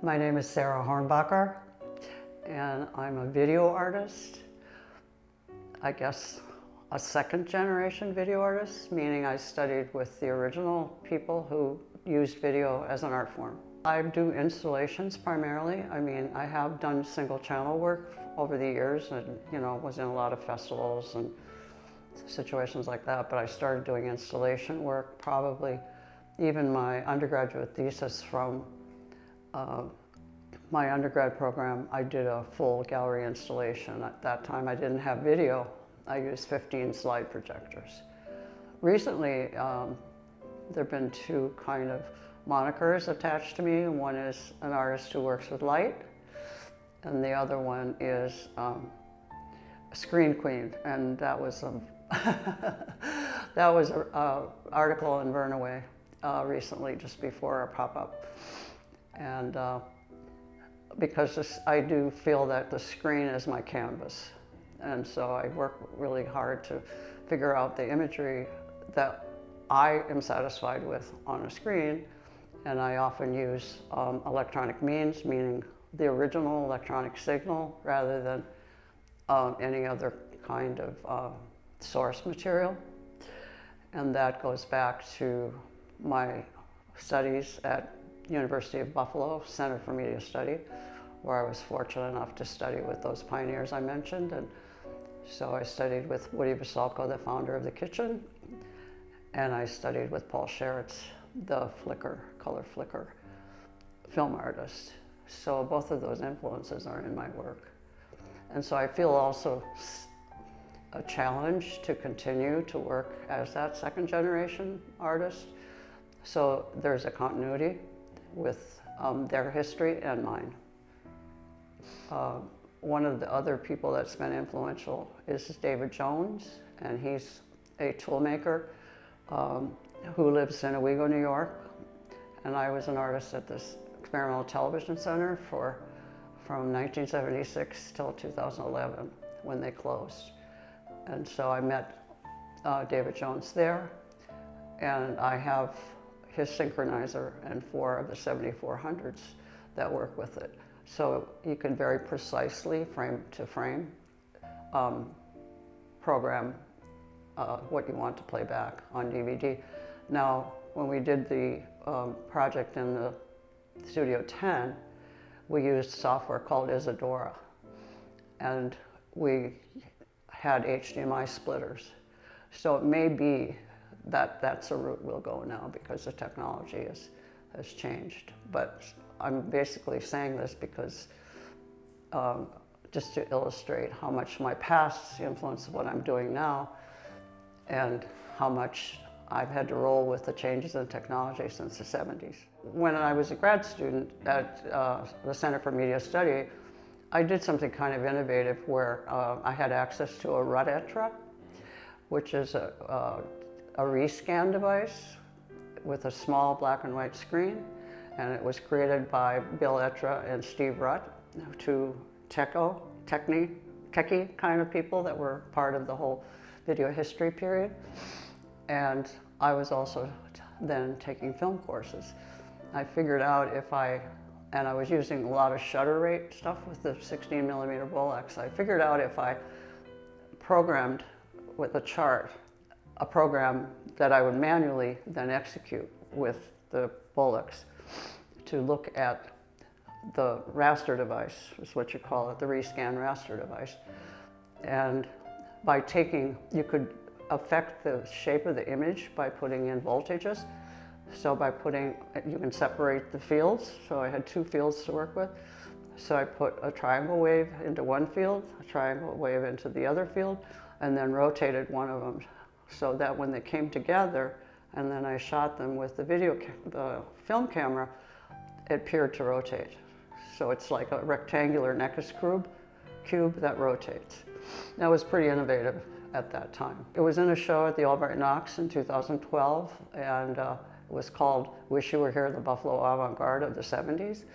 My name is Sara Hornbacher, and I'm a video artist. I guess a second generation video artist, meaning I studied with the original people who used video as an art form. I do installations primarily. I mean, I have done single channel work over the years and, was in a lot of festivals and situations like that, but I started doing installation work probably even my undergraduate thesis from my undergrad program. I did a full gallery installation. At that time I didn't have video. I used 15 slide projectors. Recently there have been two kind of monikers attached to me. One is an artist who works with light, and the other one is Screen Queen, and that was that was an article in Vernaway recently, just before a pop-up. And because I do feel that the screen is my canvas, and so I work really hard to figure out the imagery that I am satisfied with on a screen, and I often use electronic means, meaning the original electronic signal rather than any other kind of source material. And that goes back to my studies at University of Buffalo Center for Media Study, where I was fortunate enough to study with those pioneers I mentioned. And so I studied with Woody Basalko, the founder of The Kitchen, and I studied with Paul Schertz, the color flicker film artist. So both of those influences are in my work. And so I feel also a challenge to continue to work as that second generation artist. So there's a continuity with their history and mine. One of the other people that's been influential is David Jones, and he's a toolmaker who lives in Owego, New York. And I was an artist at this Experimental Television Center from 1976 till 2011 when they closed. And so I met David Jones there, and I have his synchronizer and 4 of the 7400s that work with it. So you can very precisely, frame to frame, program what you want to play back on DVD. Now, when we did the project in the Studio 10, we used software called Isadora, and we had HDMI splitters. So it may be that that's a route we'll go now because the technology has changed. But I'm basically saying this because just to illustrate how much my past influences what I'm doing now, and how much I've had to roll with the changes in technology since the 70s. When I was a grad student at the Center for Media Study, I did something kind of innovative where I had access to a Rutetra, which is a rescan device with a small black and white screen, and it was created by Bill Etra and Steve Rutt, two techie kind of people that were part of the whole video history period. And I was also then taking film courses. I figured out and I was using a lot of shutter rate stuff with the 16mm Bolex. I figured out if I programmed with a chart, a program that I would manually then execute with the Bolex to look at the raster device, is what you call it, the rescan raster device. And you could affect the shape of the image by putting in voltages. So you can separate the fields. So I had 2 fields to work with. So I put a triangle wave into one field, a triangle wave into the other field, and then rotated one of them so that when they came together, and then I shot them with the film camera, it appeared to rotate. So it's like a rectangular Neckis cube that rotates. That was pretty innovative at that time. It was in a show at the Albright Knox in 2012, and it was called Wish You Were Here, the Buffalo Avant-Garde of the 70s.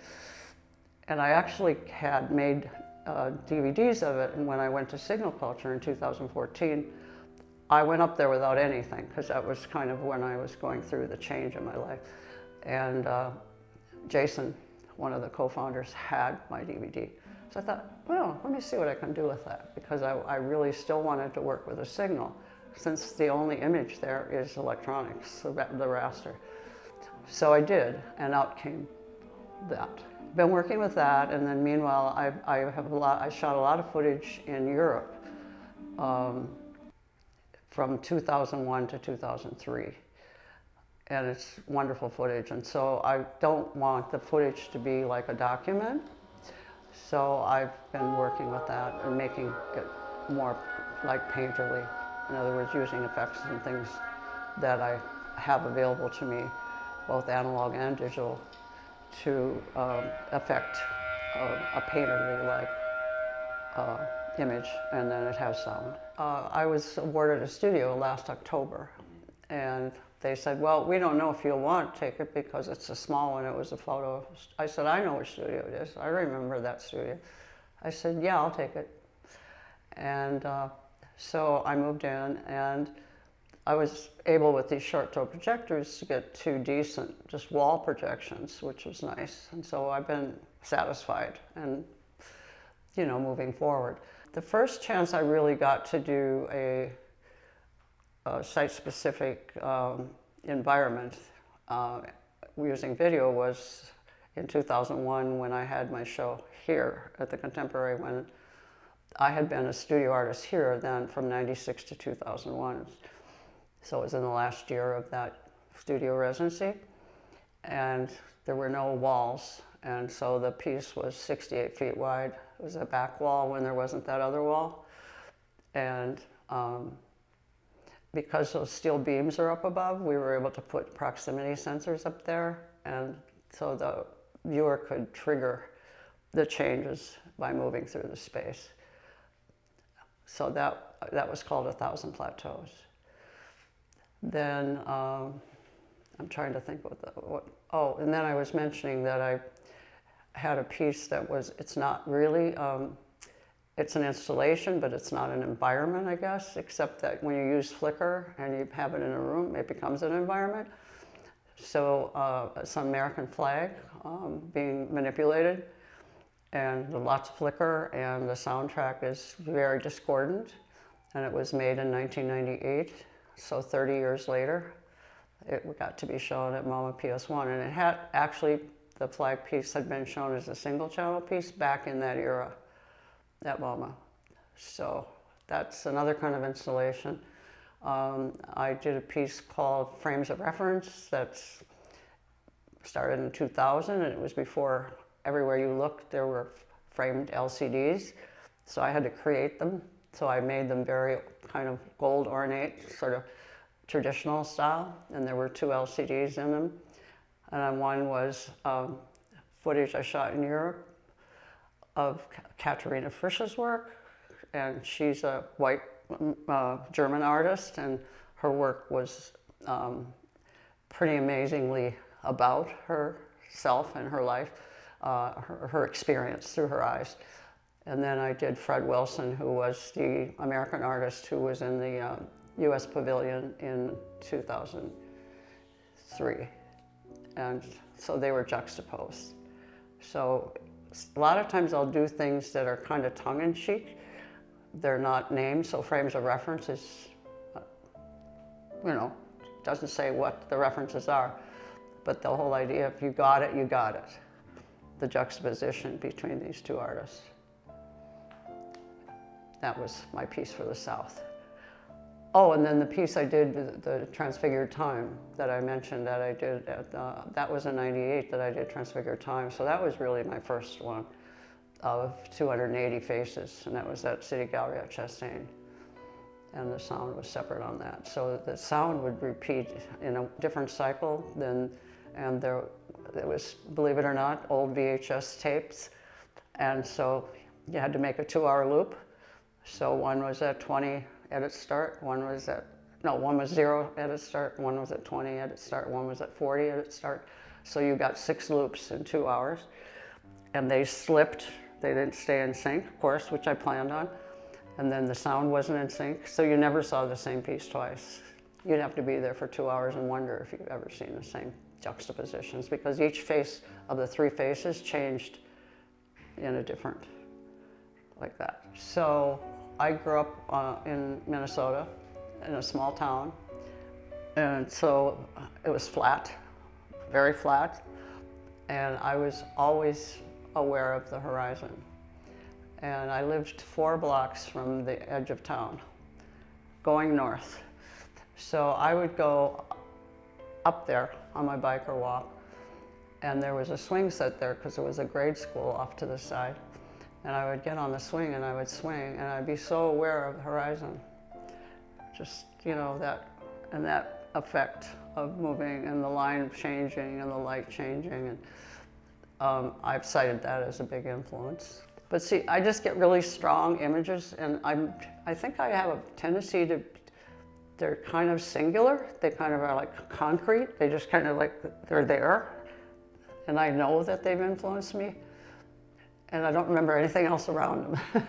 And I actually had made DVDs of it, and when I went to Signal Culture in 2014, I went up there without anything, because that was kind of when I was going through the change in my life. And Jason one of the co-founders, had my DVD. So I thought, well, let me see what I can do with that, because I really still wanted to work with a signal, since the only image there is electronics, so the raster. So I did, and out came that. Been working with that, and then meanwhile, I shot a lot of footage in Europe from 2001 to 2003. And it's wonderful footage, and so I don't want the footage to be like a document. So I've been working with that and making it more like painterly. In other words, using effects and things that I have available to me, both analog and digital, to affect a painterly-like image, and then it has sound. I was awarded a studio last October, and they said, well, we don't know if you'll want to take it because it's a small one. It was a photo. I said, I know which studio it is. I remember that studio. I said, yeah, I'll take it. And so I moved in, and I was able, with these short throw projectors, to get 2 decent, just wall projections, which was nice. And so I've been satisfied and, you know, moving forward. The first chance I really got to do a site-specific environment using video was in 2001, when I had my show here at the Contemporary, when I had been a studio artist here then from 96 to 2001. So it was in the last year of that studio residency, and there were no walls, and so the piece was 68 feet wide. It was a back wall when there wasn't that other wall, and because those steel beams are up above, we were able to put proximity sensors up there, and so the viewer could trigger the changes by moving through the space. So that was called 1,000 Plateaus. Then I'm trying to think oh, and then I was mentioning that I had a piece that was, it's not really, it's an installation, but it's not an environment, I guess, except that when you use flicker and you have it in a room, it becomes an environment. So it's an American flag being manipulated, and lots of flicker, and the soundtrack is very discordant, and it was made in 1998, so 30 years later, it got to be shown at MoMA PS1, and it had actually, the flag piece had been shown as a single channel piece back in that era at MoMA. So that's another kind of installation. I did a piece called Frames of Reference that's started in 2000, and it was before everywhere you looked there were framed LCDs. So I had to create them. So I made them very kind of gold ornate, sort of traditional style, and there were 2 LCDs in them. And one was footage I shot in Europe of Katharina Frisch's work, and she's a white German artist, and her work was pretty amazingly about herself and her life, her experience through her eyes. And then I did Fred Wilson, who was the American artist who was in the US Pavilion in 2003. And so they were juxtaposed. So a lot of times I'll do things that are kind of tongue-in-cheek. They're not named, so Frames of Reference is, you know, doesn't say what the references are. But the whole idea, if you got it, you got it. The juxtaposition between these 2 artists. That was my piece for the South. Oh, and then the piece I did, the Transfigured Time that I mentioned that I did, that was in '98 that I did Transfigured Time. So that was really my first one of 280 faces, and that was at City Gallery at Chastain. And the sound was separate on that. So the sound would repeat in a different cycle than, and there was, believe it or not, old VHS tapes. And so you had to make a 2-hour loop. So one was at 20 at its start, one was 0 at its start, one was at 20 at its start, one was at 40 at its start. So you got 6 loops in 2 hours. And they slipped, they didn't stay in sync, of course, which I planned on. And then the sound wasn't in sync, so you never saw the same piece twice. You'd have to be there for 2 hours and wonder if you've ever seen the same juxtapositions, because each face of the three faces changed in a different, like that. So I grew up in Minnesota, in a small town, and so it was flat, very flat, and I was always aware of the horizon. And I lived 4 blocks from the edge of town, going north. So I would go up there on my bike or walk, and there was a swing set there because it was a grade school off to the side. And I would get on the swing and I would swing, and I'd be so aware of the horizon. Just, you know, that effect of moving and the line changing and the light changing. And I've cited that as a big influence. But see, I just get really strong images, and I think I have a tendency to, they're kind of singular. They kind of are like concrete. They just kind of like, they're there. And I know that they've influenced me. And I don't remember anything else around them.